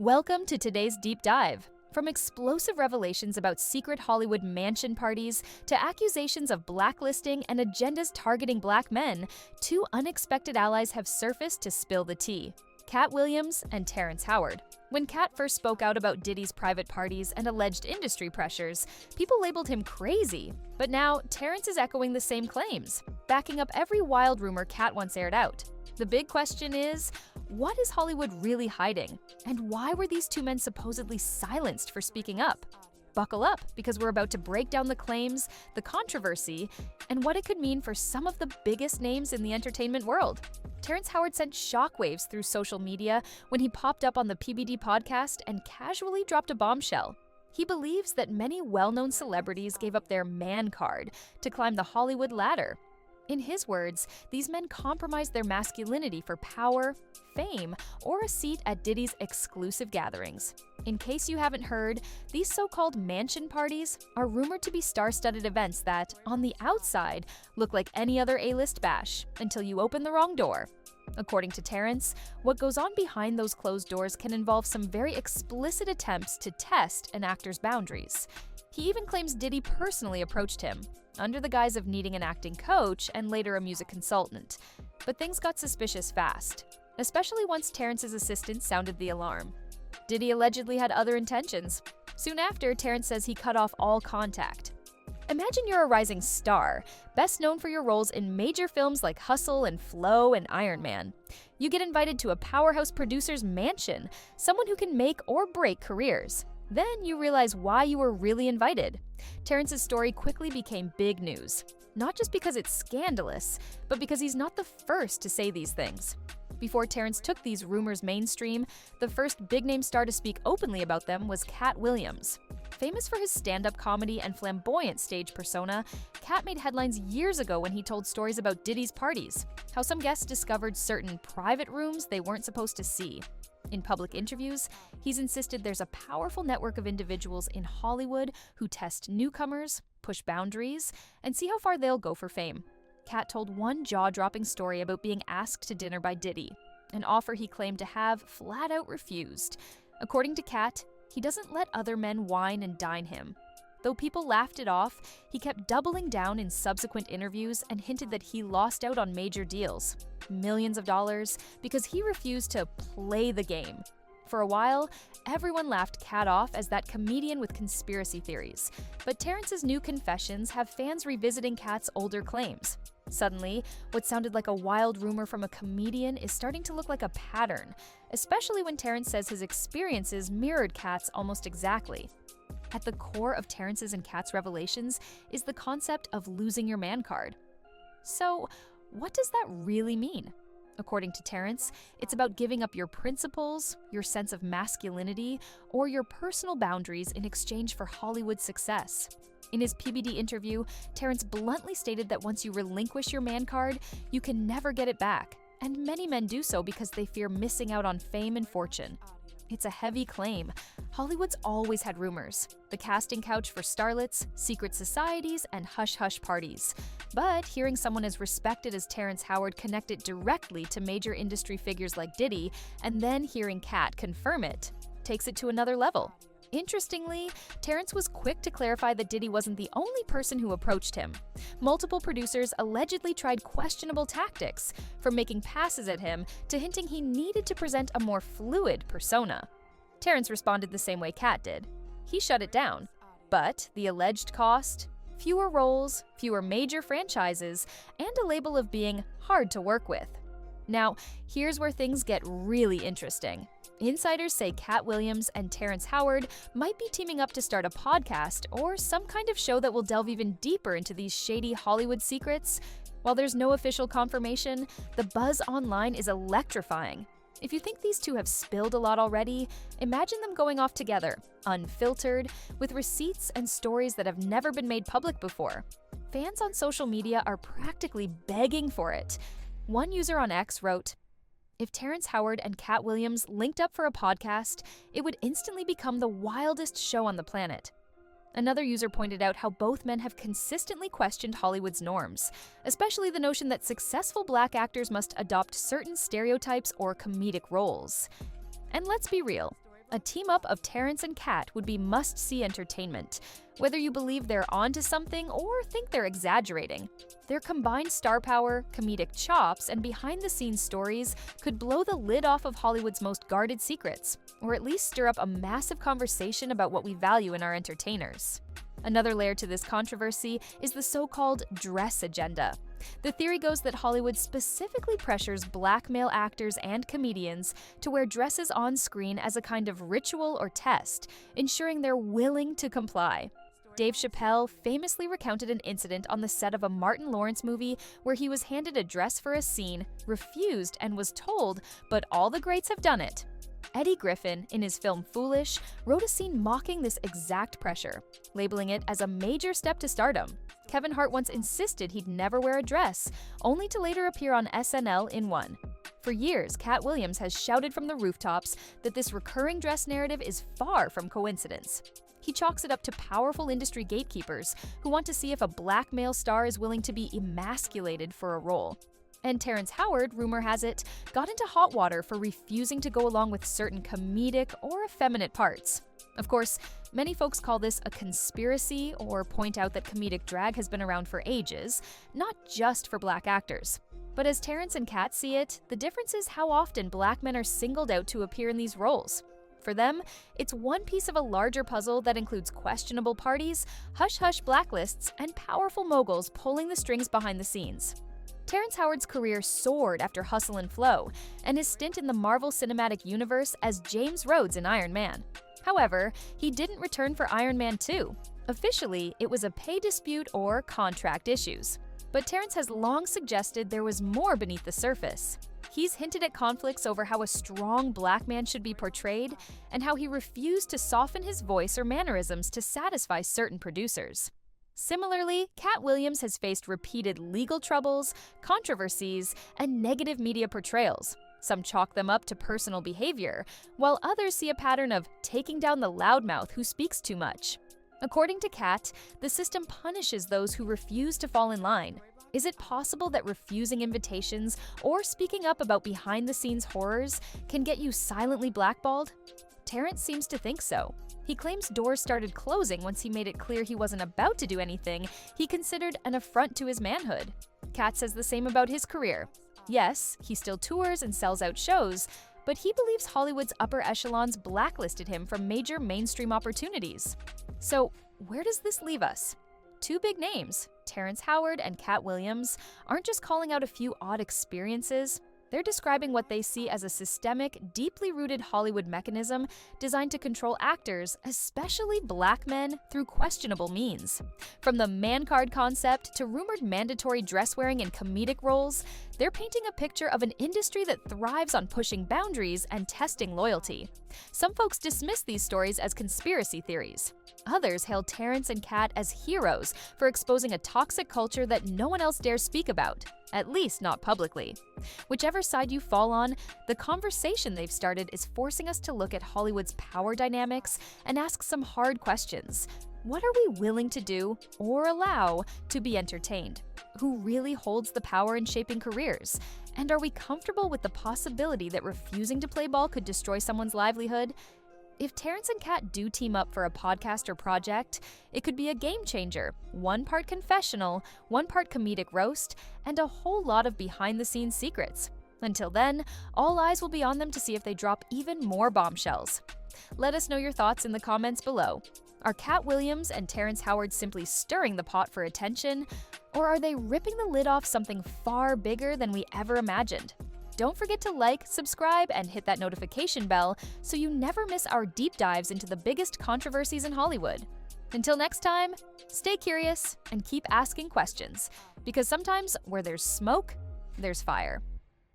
Welcome to today's deep dive. From explosive revelations about secret Hollywood mansion parties to accusations of blacklisting and agendas targeting black men, two unexpected allies have surfaced to spill the tea: Katt Williams and Terrence Howard. When Katt first spoke out about Diddy's private parties and alleged industry pressures, people labeled him crazy. But now, Terrence is echoing the same claims, backing up every wild rumor Katt once aired out. The big question is, what is Hollywood really hiding? And why were these two men supposedly silenced for speaking up? Buckle up, because we're about to break down the claims, the controversy, and what it could mean for some of the biggest names in the entertainment world. Terrence Howard sent shockwaves through social media when he popped up on the PBD podcast and casually dropped a bombshell. He believes that many well-known celebrities gave up their man card to climb the Hollywood ladder. In his words, these men compromised their masculinity for power, fame, or a seat at Diddy's exclusive gatherings. In case you haven't heard, these so-called mansion parties are rumored to be star-studded events that, on the outside, look like any other A-list bash until you open the wrong door. According to Terrence, what goes on behind those closed doors can involve some very explicit attempts to test an actor's boundaries. He even claims Diddy personally approached him, under the guise of needing an acting coach and later a music consultant. But things got suspicious fast, especially once Terrence's assistant sounded the alarm. Diddy allegedly had other intentions. Soon after, Terrence says he cut off all contact. Imagine you're a rising star, best known for your roles in major films like Hustle and Flow and Iron Man. You get invited to a powerhouse producer's mansion, someone who can make or break careers. Then you realize why you were really invited. Terrence's story quickly became big news, not just because it's scandalous, but because he's not the first to say these things. Before Terrence took these rumors mainstream, the first big-name star to speak openly about them was Katt Williams. Famous for his stand-up comedy and flamboyant stage persona, Katt made headlines years ago when he told stories about Diddy's parties, how some guests discovered certain private rooms they weren't supposed to see. In public interviews, he's insisted there's a powerful network of individuals in Hollywood who test newcomers, push boundaries, and see how far they'll go for fame. Katt told one jaw-dropping story about being asked to dinner by Diddy, an offer he claimed to have flat-out refused. According to Katt, he doesn't let other men wine and dine him. Though people laughed it off, he kept doubling down in subsequent interviews and hinted that he lost out on major deals, millions of dollars, because he refused to play the game. For a while, everyone laughed Katt off as that comedian with conspiracy theories, but Terrence's new confessions have fans revisiting Katt's older claims. Suddenly, what sounded like a wild rumor from a comedian is starting to look like a pattern, especially when Terrence says his experiences mirrored Katt's almost exactly. At the core of Terrence's and Katt's revelations is the concept of losing your man card. So, what does that really mean? According to Terrence, it's about giving up your principles, your sense of masculinity, or your personal boundaries in exchange for Hollywood success. In his PBD interview, Terrence bluntly stated that once you relinquish your man card, you can never get it back, and many men do so because they fear missing out on fame and fortune. It's a heavy claim. Hollywood's always had rumors: the casting couch for starlets, secret societies, and hush-hush parties. But hearing someone as respected as Terrence Howard connect it directly to major industry figures like Diddy, and then hearing Katt confirm it, takes it to another level. Interestingly, Terrence was quick to clarify that Diddy wasn't the only person who approached him. Multiple producers allegedly tried questionable tactics, from making passes at him to hinting he needed to present a more fluid persona. Terrence responded the same way Katt did. He shut it down. But the alleged cost? Fewer roles, fewer major franchises, and a label of being hard to work with. Now, here's where things get really interesting. Insiders say Katt Williams and Terrence Howard might be teaming up to start a podcast or some kind of show that will delve even deeper into these shady Hollywood secrets. While there's no official confirmation, the buzz online is electrifying. If you think these two have spilled a lot already, imagine them going off together, unfiltered, with receipts and stories that have never been made public before. Fans on social media are practically begging for it. One user on X wrote, "If Terrence Howard and Katt Williams linked up for a podcast, it would instantly become the wildest show on the planet." Another user pointed out how both men have consistently questioned Hollywood's norms, especially the notion that successful black actors must adopt certain stereotypes or comedic roles. And let's be real, A team-up of Terrence and Katt would be must-see entertainment, whether you believe they're onto something or think they're exaggerating. Their combined star power, comedic chops, and behind-the-scenes stories could blow the lid off of Hollywood's most guarded secrets, or at least stir up a massive conversation about what we value in our entertainers. Another layer to this controversy is the so-called dress agenda. The theory goes that Hollywood specifically pressures black male actors and comedians to wear dresses on screen as a kind of ritual or test, ensuring they're willing to comply. Dave Chappelle famously recounted an incident on the set of a Martin Lawrence movie where he was handed a dress for a scene, refused, and was told, "But all the greats have done it." Eddie Griffin, in his film Foolish, wrote a scene mocking this exact pressure, labeling it as a major step to stardom. Kevin Hart once insisted he'd never wear a dress, only to later appear on SNL in one. For years, Katt Williams has shouted from the rooftops that this recurring dress narrative is far from coincidence. He chalks it up to powerful industry gatekeepers who want to see if a black male star is willing to be emasculated for a role. And Terrence Howard, rumor has it, got into hot water for refusing to go along with certain comedic or effeminate parts. Of course, many folks call this a conspiracy or point out that comedic drag has been around for ages, not just for black actors. But as Terrence and Katt see it, the difference is how often black men are singled out to appear in these roles. For them, it's one piece of a larger puzzle that includes questionable parties, hush-hush blacklists, and powerful moguls pulling the strings behind the scenes. Terrence Howard's career soared after Hustle and Flow, and his stint in the Marvel Cinematic Universe as James Rhodes in Iron Man. However, he didn't return for Iron Man 2. Officially, it was a pay dispute or contract issues. But Terrence has long suggested there was more beneath the surface. He's hinted at conflicts over how a strong black man should be portrayed and how he refused to soften his voice or mannerisms to satisfy certain producers. Similarly, Katt Williams has faced repeated legal troubles, controversies, and negative media portrayals. Some chalk them up to personal behavior, while others see a pattern of taking down the loudmouth who speaks too much. According to Katt, the system punishes those who refuse to fall in line. Is it possible that refusing invitations or speaking up about behind-the-scenes horrors can get you silently blackballed? Terrence seems to think so. He claims doors started closing once he made it clear he wasn't about to do anything he considered an affront to his manhood. Katt says the same about his career. Yes, he still tours and sells out shows, but he believes Hollywood's upper echelons blacklisted him from major mainstream opportunities. So, where does this leave us? Two big names, Terrence Howard and Katt Williams, aren't just calling out a few odd experiences. They're describing what they see as a systemic, deeply rooted Hollywood mechanism designed to control actors, especially black men, through questionable means. From the man card concept to rumored mandatory dress wearing in comedic roles, they're painting a picture of an industry that thrives on pushing boundaries and testing loyalty. Some folks dismiss these stories as conspiracy theories. Others hail Terrence and Katt as heroes for exposing a toxic culture that no one else dares speak about, at least not publicly. Whichever side you fall on, the conversation they've started is forcing us to look at Hollywood's power dynamics and ask some hard questions. What are we willing to do or allow to be entertained? Who really holds the power in shaping careers? And are we comfortable with the possibility that refusing to play ball could destroy someone's livelihood? If Terrence and Katt do team up for a podcast or project, it could be a game changer. One part confessional, one part comedic roast, and a whole lot of behind-the-scenes secrets. Until then, all eyes will be on them to see if they drop even more bombshells. Let us know your thoughts in the comments below. Are Katt Williams and Terrence Howard simply stirring the pot for attention, or are they ripping the lid off something far bigger than we ever imagined? Don't forget to like, subscribe, and hit that notification bell so you never miss our deep dives into the biggest controversies in Hollywood. Until next time, stay curious and keep asking questions, because sometimes where there's smoke, there's fire.